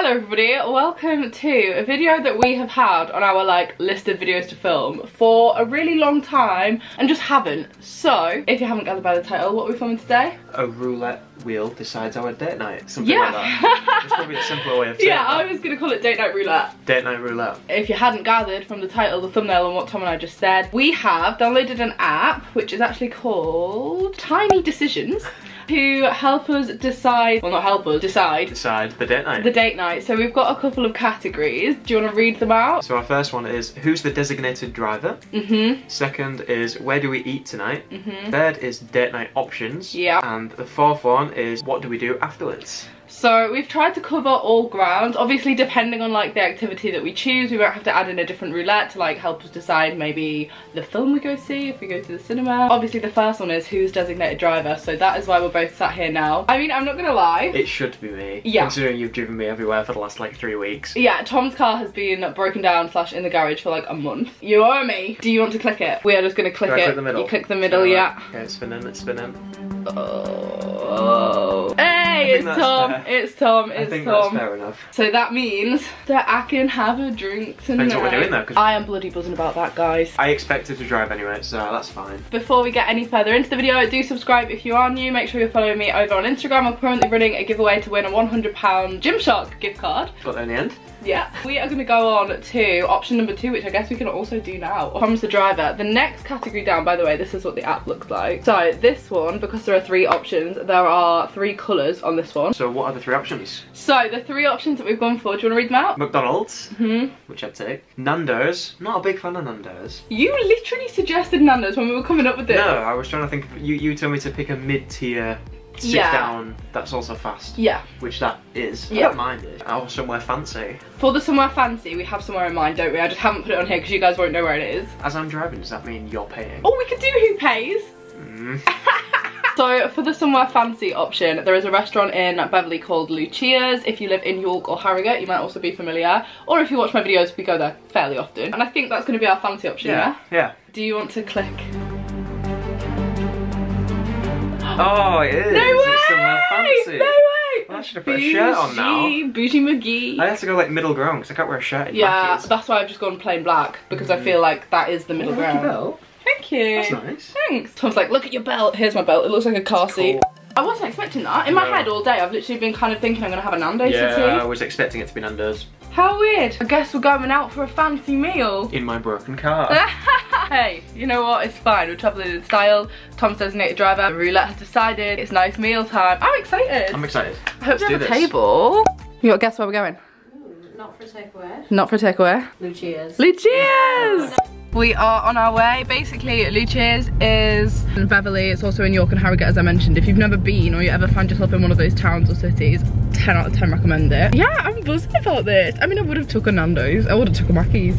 Hello everybody, welcome to a video that we have had on our list of videos to film for a really long time and just haven't. So, if you haven't gathered by the title, what are we filming today? A roulette wheel decides our date night, something like that. It's probably a simpler way of saying Yeah, that. I was going to call it date night roulette. Date night roulette. If you hadn't gathered from the title, the thumbnail and what Tom and I just said, we have downloaded an app which is actually called Tiny Decisions to help us decide, well not help us, decide the date night. The date night. So we've got a couple of categories. Do you want to read them out? So our first one is, who's the designated driver? Second is, where do we eat tonight? Third is date night options. Yeah. And the fourth one is, what do we do afterwards? So we've tried to cover all ground. Obviously, depending on the activity that we choose, we might have to add in a different roulette to help us decide maybe the film we go see, if we go to the cinema. Obviously, the first one is who's designated driver, so that is why we're both sat here now. I mean, I'm not gonna lie. It should be me. Yeah. Considering you've driven me everywhere for the last 3 weeks. Yeah, Tom's car has been broken down / in the garage for a month. You owe me. Do you want to click it? We are just gonna click it. Click the middle? You click the middle, yeah. Okay, it's spinning, it's spinning. Oh. Hey, it's Tom. Fair. It's Tom. It's I think Tom. that's fair enough. So that means that I can have a drink tonight. Depends what we're doing though. I am bloody buzzing about that, guys. I expected to drive anyway, so that's fine. Before we get any further into the video, do subscribe if you are new. Make sure you're following me over on Instagram. I'm currently running a giveaway to win a £100 Gymshark gift card. Got there in the end. Yeah. We are going to go on to option number 2, which I guess we can also do now. Tom's the driver. The next category down, by the way, this is what the app looks like. So this one, because there are 3 options, there are 3 colours on this one. So what are the 3 options? So the 3 options that we've gone for, do you want to read them out? McDonald's, which I'd take. Nando's, not a big fan of Nando's. You literally suggested Nando's when we were coming up with this. No, I was trying to think, you told me to pick a mid-tier, sit down, that's also fast. Yeah. Which that is, I Yep. don't mind it. Or somewhere fancy. For the somewhere fancy, we have somewhere in mind, don't we? I just haven't put it on here because you guys won't know where it is. As I'm driving, does that mean you're paying? Oh, we could do who pays. So for the somewhere fancy option, there is a restaurant in Beverley called Lucia's. If you live in York or Harrogate, you might also be familiar. Or if you watch my videos, we go there fairly often. And I think that's going to be our fancy option, yeah? Yeah. Do you want to click? Oh, it is. No way! It's somewhere fancy. No way! Well, I should have put a shirt on now. Bougie McGee. I have to go middle ground because I can't wear a shirt in Yeah, Mackies. that's why I've just gone plain black, because I feel like that is the middle ground. Belt. Thank you. That's nice. Thanks. Tom's like, look at your belt. Here's my belt. It looks like a car seat. Cool. I wasn't expecting that. In my head all day, I've literally been kind of thinking I'm going to have a Nando's Yeah, for I tea. was expecting it to be Nando's. How weird. I guess we're going out for a fancy meal. In my broken car. Hey, you know what? It's fine. We're travelling in style. Tom's designated driver. The roulette has decided. It's nice meal time. I'm excited. I'm excited. I hope we have do a this. table. You got to guess where we're going? Not for takeaway. Not for takeaway. Lucia's. Lucia's! We are on our way. Basically, Lucia's is in Beverley. It's also in York and Harrogate, as I mentioned. If you've never been or you ever find yourself in one of those towns or cities, 10 out of 10 recommend it. Yeah, I'm buzzing about this. I mean, I would have took a Nando's. I would have took a Mackey's.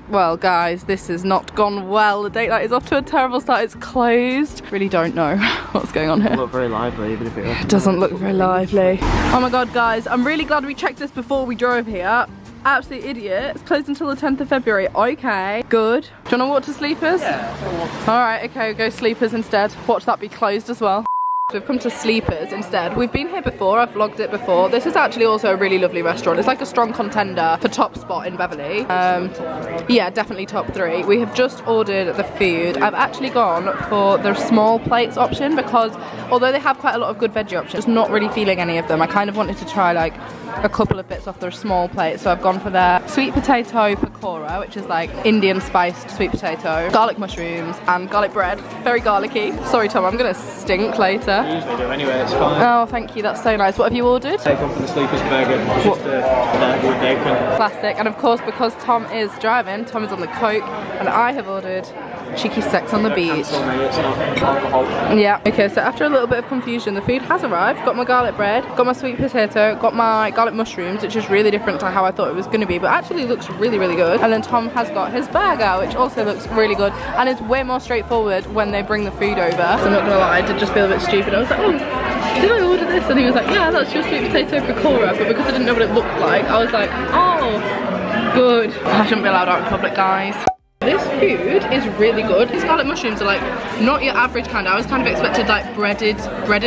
Well guys, this has not gone well. The date night is off to a terrible start. It's closed. Really don't know what's going on here. It looked very lively, even if it Doesn't look very lively. Oh my god guys, I'm really glad we checked this before we drove here. Absolute idiot. It's closed until the 10th of February. Okay, good. Do you want to walk to Sleepers? Yeah. Alright, okay, we'll go Sleepers instead. Watch that be closed as well. We've come to Sleepers instead. We've been here before, I've vlogged it before. This is actually also a really lovely restaurant. It's like a strong contender for top spot in Beverley. Yeah, definitely top 3. We have just ordered the food. I've actually gone for the small plates option because although they have quite a lot of good veggie options, just not really feeling any of them. I kind of wanted to try a couple of bits off their small plates, so I've gone for their sweet potato pakora, which is Indian spiced sweet potato, garlic mushrooms and garlic bread. Very garlicky. Sorry Tom, I'm gonna stink later. I usually do anyway, it's fine. Oh, thank you, that's so nice. What have you ordered? Take one for the Sleepers burger, just with bacon. Classic. And of course, because Tom is driving, Tom is on the Coke, and I have ordered cheeky sex on the beach. Cancel me, it's not alcohol. Yeah, okay, so after a little bit of confusion, the food has arrived. Got my garlic bread, got my sweet potato, got my garlic mushrooms, which is really different to how I thought it was going to be, but actually looks really, really good. And then Tom has got his burger, which also looks really good, and it's way more straightforward when they bring the food over. So I'm not gonna lie, I did just feel a bit stupid. I was like, oh, did I order this? And he was like, yeah, that's your sweet potato pakora, but because I didn't know what it looked like, I was like, oh, good. I shouldn't be allowed out in public, guys. This food is really good. These garlic mushrooms are like not your average kind. I was kind of expected like breaded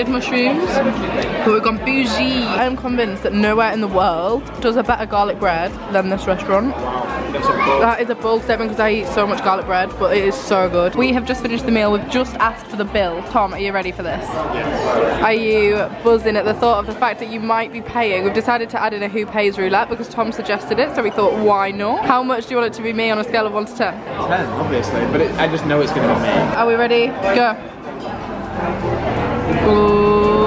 mushrooms, but we've gone bougie. I am convinced that nowhere in the world does a better garlic bread than this restaurant. That is a bold statement because I eat so much garlic bread, but it is so good. We have just finished the meal. We've just asked for the bill. Tom, are you ready for this? Yes. Are you buzzing at the thought of the fact that you might be paying? We've decided to add in a who pays roulette because Tom suggested it, so we thought, why not? How much do you want it to be me on a scale of 1 to 10? 10, obviously, but I just know it's going to be me. Are we ready? Go. Ooh.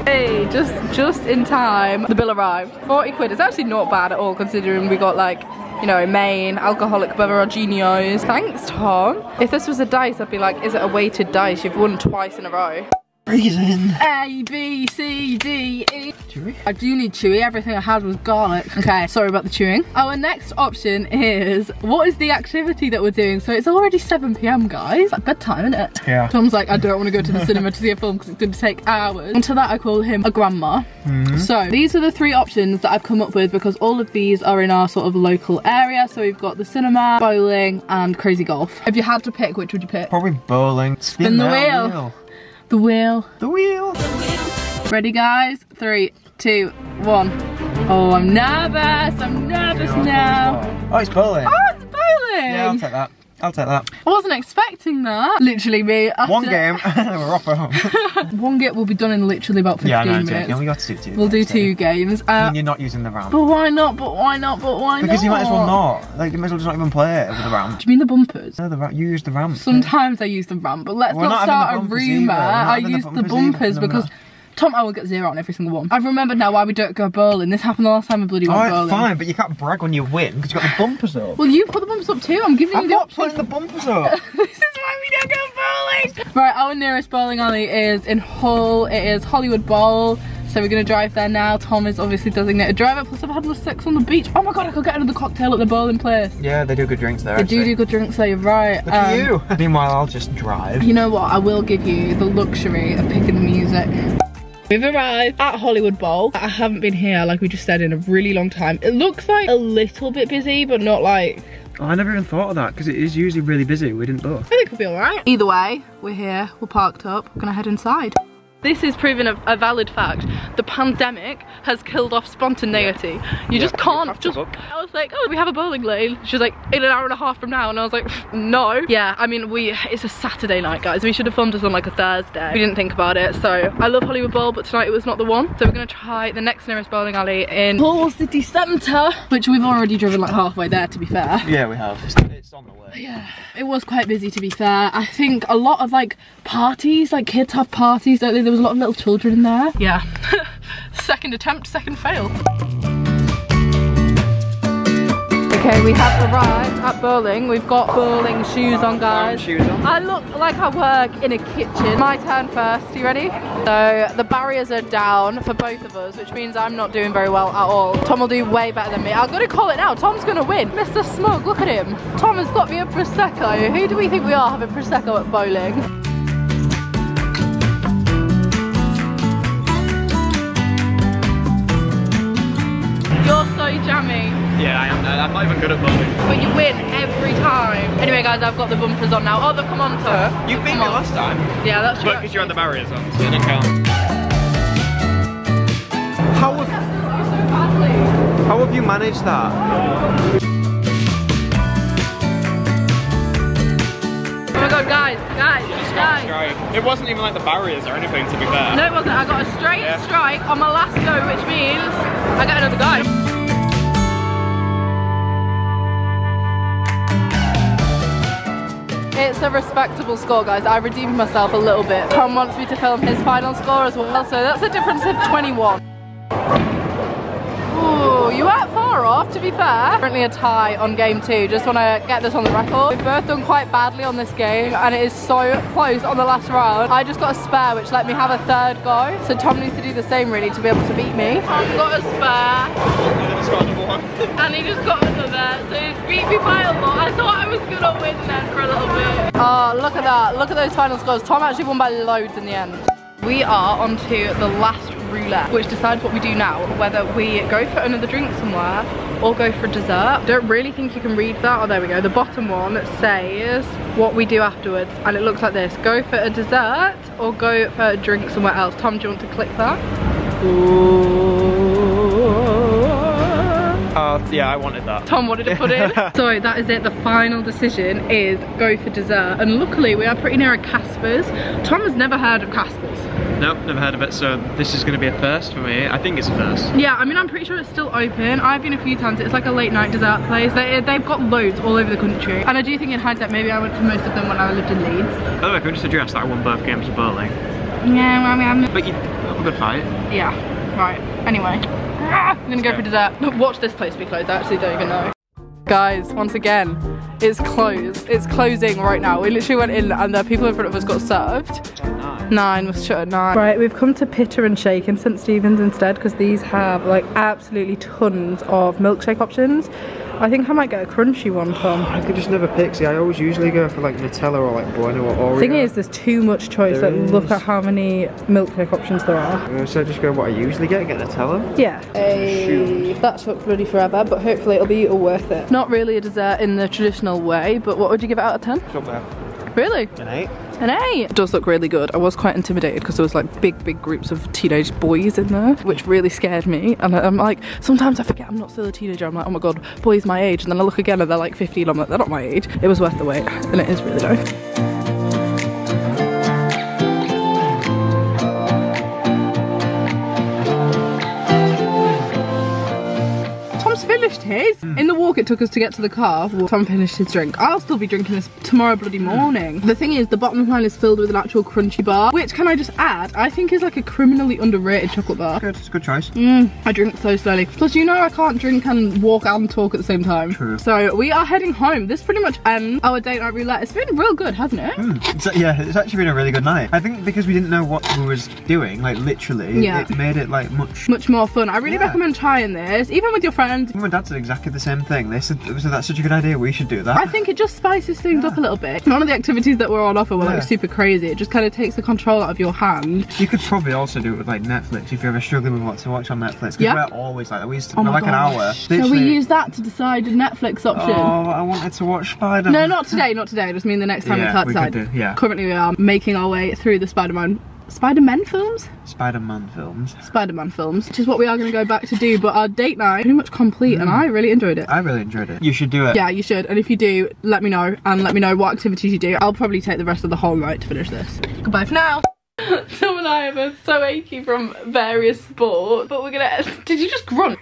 Hey, just in time, the bill arrived. 40 quid. It's actually not bad at all considering we got like, you know, main, alcoholic beveraginos. Thanks, Tom. If this was a dice, I'd be like, is it a weighted dice? You've won twice in a row. Reason. A, B, C, D, E. Chewy? I do need chewy. Everything I had was garlic. Okay, sorry about the chewing. Our next option is, what is the activity that we're doing? So it's already 7 PM, guys. Like bedtime, isn't it? Yeah. Tom's like, I don't want to go to the cinema to see a film because it's going to take hours. And to that I call him a grandma. So these are the 3 options that I've come up with because all of these are in our sort of local area. So we've got the cinema, bowling and crazy golf. If you had to pick, which would you pick? Probably bowling. Spin the wheel. The wheel. The wheel. Ready, guys? 3, 2, 1. Oh, I'm nervous. I'm nervous now. Oh, it's bowling. Oh, it's bowling. Yeah, I'll take that. I'll take that. I wasn't expecting that. Literally me. After... 1 game, we're off home. 1 game will be done in literally about 15 minutes. Yeah, we got to do 2. We'll do 2 games. And you're not using the ramp. But why not? But why not? But why not? Because you might as well not. Like, you might as well just not even play it with the ramp. Do you mean the bumpers? No, the ramp. You use the ramp. Sometimes I use the ramp, but let's not start a rumour. I use the bumpers because... Tom, I will get 0 on every single one. I've remembered now why we don't go bowling. This happened the last time we bloody went bowling. Fine, but you can't brag when you win because you've got the bumpers up. Well, you put the bumpers up too. I'm giving you the option. I'm not putting the bumpers up. This is why we don't go bowling. Right, our nearest bowling alley is in Hull. It is Hollywood Bowl. So we're going to drive there now. Tom is obviously designated driver. Plus I've had the sex on the beach. Oh my god, I could get another cocktail at the bowling place. Yeah, they do good drinks there. They do good drinks there, you're right. Look at you. Meanwhile, I'll just drive. You know what? I will give you the luxury of picking the music. We've arrived at Hollywood Bowl. I haven't been here, like we just said, in a really long time. It looks like a little bit busy, but not like... Oh, I never even thought of that, because it is usually really busy. We didn't book. I think we'll be alright. Either way, we're here, we're parked up, we're gonna head inside. This is proving a valid fact. The pandemic has killed off spontaneity. You just can't just... I was like, oh, we have a bowling lane. She was like, in an hour and a half from now. And I was like, no. Yeah, I mean, it's a Saturday night, guys. We should have filmed this on like a Thursday. We didn't think about it. So I love Hollywood Bowl, but tonight it was not the one. So we're gonna try the next nearest bowling alley in Hull City Centre, which we've already driven like halfway there, to be fair. Yeah, we have. It's on the way. Yeah, it was quite busy, to be fair. I think a lot of like parties, like kids have parties, don't they? There was a lot of little children in there. Yeah. Second attempt, second fail. Okay, we have arrived at bowling. We've got bowling shoes on, guys. I look like I work in a kitchen. My turn first. You ready? So the barriers are down for both of us, which means I'm not doing very well at all. Tom will do way better than me. I'm gonna call it now. Tom's gonna win. Mr. Smug, look at him. Tom has got me a Prosecco. Who do we think we are having Prosecco at bowling? You're so jammy. Yeah, I am. I'm not even good at bowling. But you win every time. Anyway, guys, I've got the bumpers on now. Oh, they've come on, Tom. You beat me last time. Yeah, that's true. But because you had the barriers on, so it didn't count. How have you managed that? Oh my god, guys. It wasn't even like the barriers or anything, to be fair. No, it wasn't. I got a straight strike on my last go, which means I get another go. It's a respectable score, guys. I redeemed myself a little bit. Tom wants me to film his final score as well, so that's a difference of 21. Ooh, you weren't far off, to be fair. Currently a tie on game 2. Just want to get this on the record. We've both done quite badly on this game, and it is so close on the last round. I just got a spare, which let me have a 3rd go. So Tom needs to do the same, really, to be able to beat me. Tom's got a spare. And he just got another, so he's beat me by a lot. I thought I was gonna win then for a little bit. Oh, look at that. Look at those final scores. Tom actually won by loads in the end. We are on to the last roulette, which decides what we do now, whether we go for another drink somewhere or go for dessert. Don't really think you can read that. Oh, there we go. The bottom one says what we do afterwards, and it looks like this. Go for a dessert or go for a drink somewhere else. Tom, do you want to click that? Yeah, I wanted that. Tom wanted to put in. So that is it. The final decision is go for dessert. And luckily we are pretty near a Casper's. Tom has never heard of Casper's. Nope, never heard of it, so this is going to be a first for me. I think it's a first. Yeah, I mean, I'm pretty sure it's still open. I've been a few times. It's like a late night dessert place. They've got loads all over the country. And I do think in hindsight, maybe I went to most of them when I lived in Leeds. By the way, can we just address that I won both games of bowling? Yeah, well, I mean, but you have a good fight. Yeah, right. Anyway, I'm gonna go for dessert. Watch this place be closed. I actually don't even know. Guys, once again, it's closed. It's closing right now. We literally went in and the people in front of us got served. 9 was shut at 9. Right, we've come to Pitter and Shake in St Stephen's instead because these have like absolutely tons of milkshake options. I think I might get a crunchy one, Tom. I could just never pick. See, I always usually go for like Nutella or like Bueno or Oreo. The thing is, there's too much choice. Like, look at how many milkshake options there are. So just go what I usually get Nutella? Yeah. That took bloody forever, but hopefully it'll be all worth it. Not really a dessert in the traditional way, but what would you give it out of 10? It's not bad. Really? An 8. An 8! It does look really good. I was quite intimidated because there was like big groups of teenage boys in there, which really scared me. And I'm like, sometimes I forget I'm not still a teenager. I'm like, oh my god, boys my age. And then I look again and they're like 15. I'm like, they're not my age. It was worth the wait, and it is really nice. Finished his. In the walk it took us to get to the car, Tom finished his drink. I'll still be drinking this tomorrow bloody morning. The thing is, the bottom of mine is filled with an actual crunchy bar, which, can I just add, I think is like a criminally underrated chocolate bar. Good, it's a good choice. I drink so slowly. Plus, you know, I can't drink and walk and talk at the same time. True. So we are heading home. This pretty much ends our date night roulette. It's been real good, hasn't it? Yeah, it's actually been a really good night. I think because we didn't know what we was doing, like literally, yeah, it made it like much more fun. I really recommend trying this, even with your friends. My dad said exactly the same thing. They said, that's such a good idea, we should do that. I think it just spices things up a little bit. None of the activities that were on offer were like super crazy. It just kind of takes the control out of your hand. You could probably also do it with like Netflix if you're ever struggling with what to watch on Netflix, because we're always like that. We used to like an hour. Shall we use that to decide a Netflix option? Oh, I wanted to watch Spider-Man. No, not today, not today. I just mean the next time we can't decide. Could do, yeah. Currently we are making our way through the Spider-Man films? Spider-Man films. Which is what we are going to go back to do, but our date night pretty much complete and I really enjoyed it. I really enjoyed it. You should do it. Yeah, you should. And if you do, let me know, and let me know what activities you do. I'll probably take the rest of the whole night to finish this. Goodbye for now. Tom and I are both so achy from various sports, but we're gonna... Did you just grunt?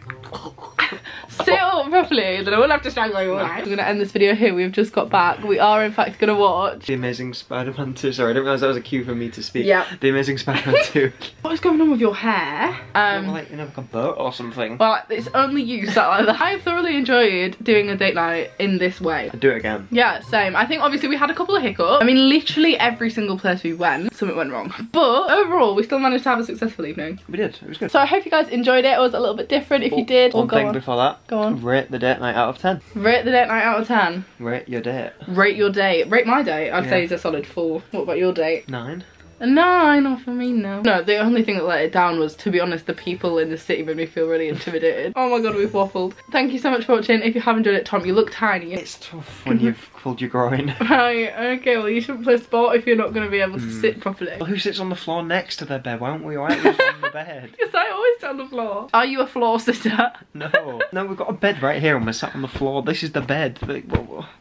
Sit up properly, then I won't have to strangle you all night. We're gonna end this video here. We've just got back. We are in fact gonna watch The Amazing Spider-Man 2. Sorry, I didn't realise that was a cue for me to speak. Yeah. The Amazing Spider-Man 2. What is going on with your hair? Like, you know, like a boat or something. Well, it's only you sat like that. I thoroughly enjoyed doing a date night in this way. I'd do it again. Yeah, same. I think obviously we had a couple of hiccups. I mean, literally every single place we went, something went wrong. But overall, we still managed to have a successful evening. We did. It was good. So I hope you guys enjoyed it. It was a little bit different. If you did, one thing before that. Go on. Rate the date night out of 10. Rate the date night out of 10. Rate your date. Rate your date. Rate my date. I'd say it's a solid 4. What about your date? 9. A 9, not for me, no. No, the only thing that let it down was, to be honest, the people in the city made me feel really intimidated. Oh my god, we've waffled. Thank you so much for watching. If you haven't enjoyed it, Tom, you look tiny. It's tough when you've pulled your groin. Right, okay, well you shouldn't play sport if you're not going to be able to sit properly. Well, who sits on the floor next to their bed? Why aren't we all on the bed? Because I always sit on the floor. Are you a floor sitter? No. No, we've got a bed right here and we're sat on the floor. This is the bed.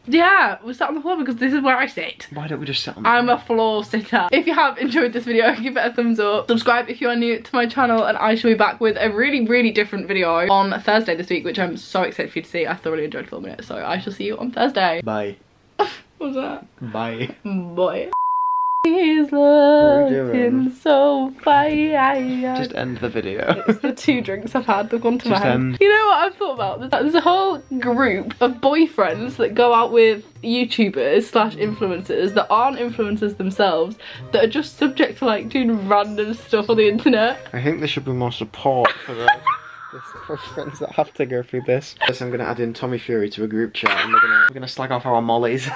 Yeah, we're sat on the floor because this is where I sit. Why don't we just sit on the floor? I'm a floor sitter. If you have enjoyed this video, give it a thumbs up. Subscribe if you are new to my channel, and I shall be back with a really different video on Thursday this week, which I'm so excited for you to see. I thoroughly enjoyed filming it, so I shall see you on Thursday. Bye. What was that? Bye. Boy. He's looking so fine. Just end the video. It's the 2 drinks I've had. They've gone to my head. You know what I've thought about? There's a whole group of boyfriends that go out with YouTubers / influencers that aren't influencers themselves, that are just subject to like doing random stuff on the internet. I think there should be more support for that. For friends that have to go through this. I'm gonna add in Tommy Fury to a group chat and we're gonna slag off our mollies.